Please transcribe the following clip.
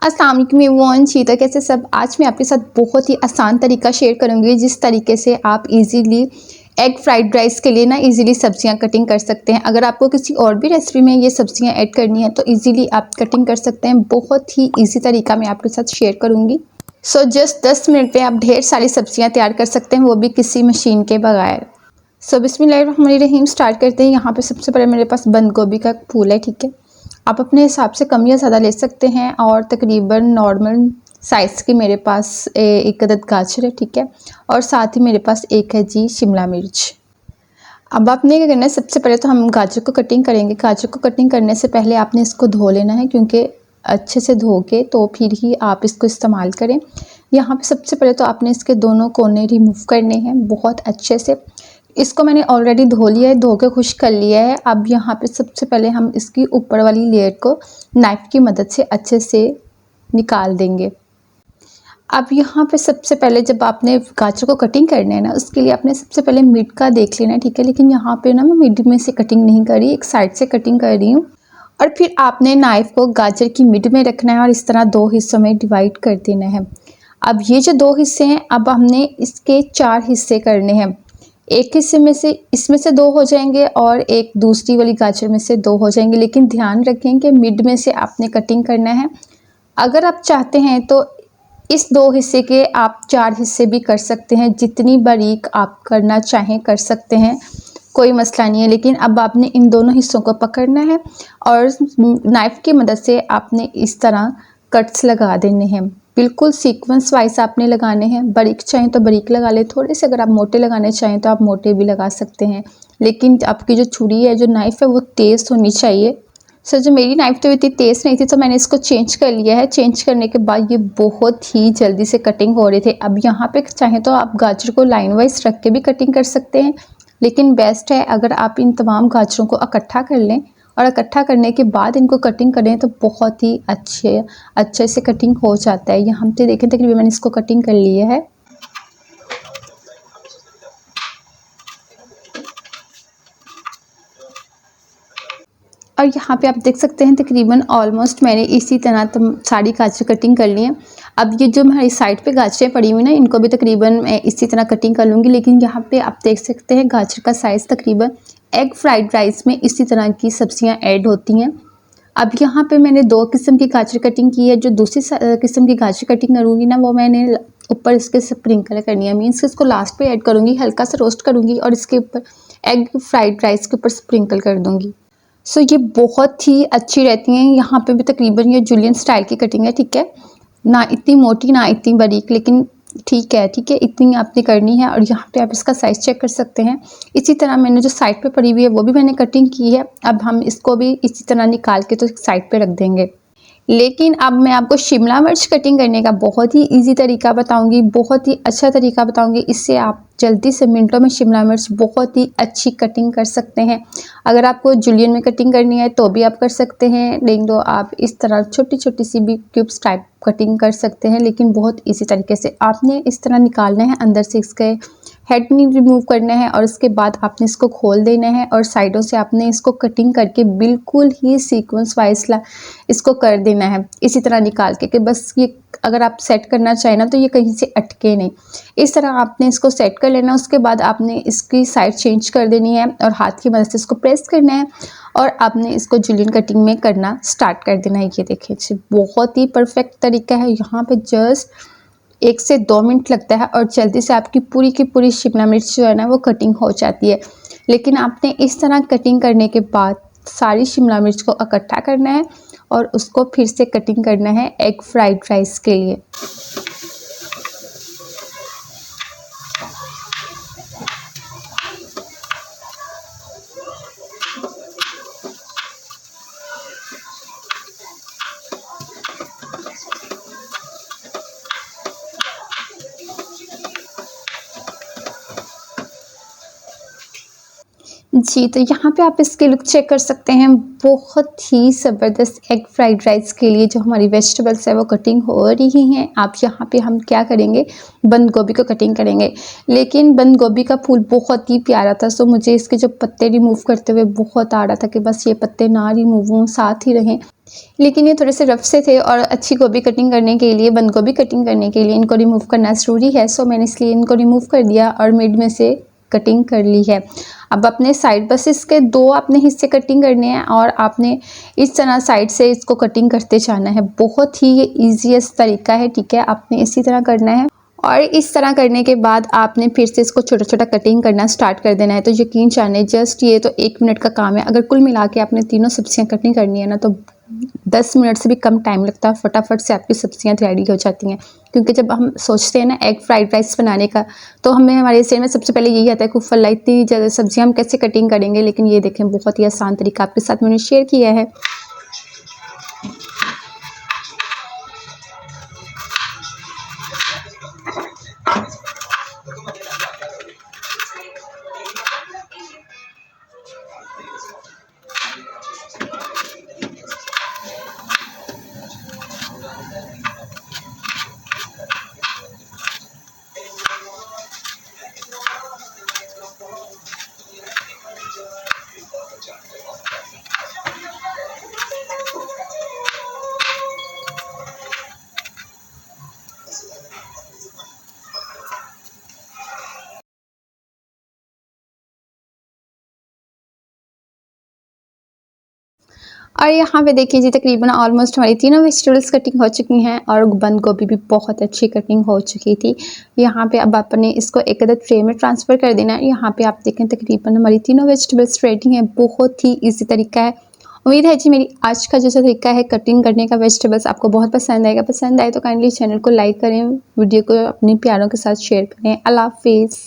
अस्सलाम वालेकुम एवरीवन, शीता कैसे सब। आज मैं आपके साथ बहुत ही आसान तरीका शेयर करूंगी जिस तरीके से आप इजीली एग फ्राइड राइस के लिए ना इजीली सब्जियां कटिंग कर सकते हैं। अगर आपको किसी और भी रेसिपी में ये सब्जियां ऐड करनी है तो इजीली आप कटिंग कर सकते हैं। बहुत ही इजी तरीका मैं आपके साथ शेयर करूंगी। जस्ट 10 मिनट में आप ढेर सारी सब्जियाँ तैयार कर सकते हैं, वो भी किसी मशीन के बगैर। बिस्मिल्लाहिर्रहमानिर्रहीम स्टार्ट करते हैं। यहाँ पे सबसे पहले मेरे पास बंद गोभी का फूल है, ठीक है। आप अपने हिसाब से कम या ज़्यादा ले सकते हैं। और तकरीबन नॉर्मल साइज़ की मेरे पास एक अदद गाजर है, ठीक है। और साथ ही मेरे पास एक है जी शिमला मिर्च। अब आपने क्या करना है, सबसे पहले तो हम गाजर को कटिंग करेंगे। गाजर को कटिंग करने से पहले आपने इसको धो लेना है, क्योंकि अच्छे से धो के तो फिर ही आप इसको इस्तेमाल करें। यहाँ पे सबसे पहले तो आपने इसके दोनों कोने रिमूव करने हैं बहुत अच्छे से। इसको मैंने ऑलरेडी धो लिया है, धो के खुश कर लिया है। अब यहाँ पे सबसे पहले हम इसकी ऊपर वाली लेयर को नाइफ़ की मदद से अच्छे से निकाल देंगे। अब यहाँ पे सबसे पहले जब आपने गाजर को कटिंग करना है ना, उसके लिए आपने सबसे पहले मिड का देख लेना है, ठीक है। लेकिन यहाँ पे ना मैं मिड में से कटिंग नहीं कर रही, एक साइड से कटिंग कर रही हूँ। और फिर आपने नाइफ़ को गाजर की मिड में रखना है और इस तरह 2 हिस्सों में डिवाइड कर देना है। अब ये जो 2 हिस्से हैं, अब हमने इसके 4 हिस्से करने हैं। एक हिस्से में से इसमें से 2 हो जाएंगे और एक दूसरी वाली गाजर में से 2 हो जाएंगे। लेकिन ध्यान रखें कि मिड में से आपने कटिंग करना है। अगर आप चाहते हैं तो इस 2 हिस्से के आप 4 हिस्से भी कर सकते हैं, जितनी बारीक आप करना चाहें कर सकते हैं, कोई मसला नहीं है। लेकिन अब आपने इन दोनों हिस्सों को पकड़ना है और नाइफ़ की मदद से आपने इस तरह कट्स लगा देने हैं। बिल्कुल सीक्वेंस वाइज आपने लगाने हैं। बारीक चाहें तो बारीक लगा लें थोड़े से, अगर आप मोटे लगाने चाहें तो आप मोटे भी लगा सकते हैं। लेकिन आपकी जो छुरी है, जो नाइफ़ है, वो तेज़ होनी चाहिए। जो मेरी नाइफ़ तो इतनी तेज़ नहीं थी, तो मैंने इसको चेंज कर लिया है। चेंज करने के बाद ये बहुत ही जल्दी से कटिंग हो रहे थे। अब यहाँ पे चाहें तो आप गाजर को लाइन वाइज रख के भी कटिंग कर सकते हैं, लेकिन बेस्ट है अगर आप इन तमाम गाजरों को इकट्ठा कर लें और इकट्ठा करने के बाद इनको कटिंग करें तो बहुत ही अच्छे से कटिंग हो जाता है। यहाँ पे देखें तकरीबन मैंने इसको कटिंग कर लिया है। और यहाँ पे आप देख सकते हैं तकरीबन ऑलमोस्ट मैंने इसी तरह सारी गाजर कटिंग कर ली है। अब ये जो हमारी साइड पे गाजरें पड़ी हुई ना, इनको भी तकरीबन मैं इसी तरह कटिंग कर लूँगी। लेकिन यहाँ पे आप देख सकते हैं गाजर का साइज़ तकरीबन एग फ्राइड राइस में इसी तरह की सब्जियाँ ऐड होती हैं। अब यहाँ पे मैंने 2 किस्म की गाजर कटिंग की है। जो दूसरी किस्म की गाजर कटिंग करूँगी ना, वो मैंने ऊपर इसके स्प्रिंकल करनी है, मीन्स इसको लास्ट पे ऐड करूँगी, हल्का सा रोस्ट करूँगी और इसके ऊपर एग फ्राइड राइस के ऊपर स्प्रिंकल कर दूँगी। ये बहुत ही अच्छी रहती हैं। यहाँ पे भी तकरीबन ये जूलियन स्टाइल की कटिंग है, ठीक है। ना इतनी मोटी ना इतनी बारीक, लेकिन ठीक है, ठीक है, इतनी आपने करनी है। और यहाँ पे आप इसका साइज़ चेक कर सकते हैं। इसी तरह मैंने जो साइड पे पड़ी हुई है वो भी मैंने कटिंग की है। अब हम इसको भी इसी तरह निकाल के तो साइड पे रख देंगे। लेकिन अब मैं आपको शिमला मिर्च कटिंग करने का बहुत ही इजी तरीका बताऊंगी, बहुत ही अच्छा तरीका बताऊंगी। इससे आप जल्दी से मिनटों में शिमला मिर्च बहुत ही अच्छी कटिंग कर सकते हैं। अगर आपको जुलियन में कटिंग करनी है तो भी आप कर सकते हैं, लेकिन तो आप इस तरह छोटी छोटी सी भी क्यूब्स टाइप कटिंग कर सकते हैं। लेकिन बहुत इजी तरीके से आपने इस तरह निकालना है, अंदर से इसके हेड नहीं रिमूव करना है। और उसके बाद आपने इसको खोल देना है और साइडों से आपने इसको कटिंग करके बिल्कुल ही सीक्वेंस वाइज इसको कर देना है, इसी तरह निकाल के कि बस ये अगर आप सेट करना चाहें ना तो ये कहीं से अटके नहीं। इस तरह आपने इसको सेट कर लेना। उसके बाद आपने इसकी साइड चेंज कर देनी है और हाथ की मदद से इसको प्रेस करना है और आपने इसको जुलियन कटिंग में करना स्टार्ट कर देना है। ये देखिए बहुत ही परफेक्ट तरीका है। यहाँ पे जस्ट 1 से 2 मिनट लगता है और जल्दी से आपकी पूरी की पूरी शिमला मिर्च जो है ना वो कटिंग हो जाती है। लेकिन आपने इस तरह कटिंग करने के बाद सारी शिमला मिर्च को इकट्ठा करना है और उसको फिर से कटिंग करना है एग फ्राइड राइस के लिए। जी, तो यहाँ पे आप इसकी लुक चेक कर सकते हैं। बहुत ही ज़बरदस्त एग फ्राइड राइस के लिए जो हमारी वेजिटेबल्स है वो कटिंग हो रही हैं। आप यहाँ पे हम क्या करेंगे, बंद गोभी को कटिंग करेंगे। लेकिन बंद गोभी का फूल बहुत ही प्यारा था, सो मुझे इसके जो पत्ते रिमूव करते हुए बहुत आ रहा था कि बस ये पत्ते ना रिमूव हों, साथ ही रहें। लेकिन ये थोड़े से रफ से थे और अच्छी गोभी कटिंग करने के लिए, बंद गोभी कटिंग करने के लिए इनको रिमूव करना ज़रूरी है। सो मैंने इसलिए इनको रिमूव कर दिया और मिड में से कटिंग कर ली है। अब अपने साइड बस इसके 2 अपने हिस्से कटिंग करने हैं और आपने इस तरह साइड से इसको कटिंग करते जाना है। बहुत ही ये ईज़ीएस्ट तरीका है, ठीक है? आपने इसी तरह करना है और इस तरह करने के बाद आपने फिर से इसको छोटा-छोटा कटिंग करना स्टार्ट कर देना है। तो यकीन जानिए जस्ट ये तो 1 मिनट का काम है। अगर कुल मिला के आपने तीनों सब्जियाँ कटिंग करनी है ना, तो 10 मिनट से भी कम टाइम लगता है, फटाफट से आपकी सब्जियाँ रेडी हो जाती हैं। क्योंकि जब हम सोचते हैं ना एग फ्राइड राइस बनाने का, तो हमें हमारे ज़हन में सबसे पहले यही आता है कि फला इतनी ज़्यादा सब्जियाँ हम कैसे कटिंग करेंगे। लेकिन ये देखें, बहुत ही आसान तरीका आपके साथ मैंने शेयर किया है। और यहाँ पे देखिए जी, तकरीबन ऑलमोस्ट हमारी तीनों वेजिटेबल्स कटिंग हो चुकी हैं और बंद गोभी भी बहुत अच्छी कटिंग हो चुकी थी। यहाँ पे अब आपने इसको एक अदद ट्रे में ट्रांसफ़र कर देना है। यहाँ पे आप देखें तकरीबन हमारी तीनों वेजिटेबल्स रेडी हैं। बहुत ही ईज़ी तरीका है। उम्मीद है जी मेरी आज का जो तरीका है कटिंग करने का वेजिटेबल्स आपको बहुत पसंद आएगा। पसंद आए तो काइंडली चैनल को लाइक करें, वीडियो को अपने प्यारों के साथ शेयर करें। अल्लाह हाफ़िज़।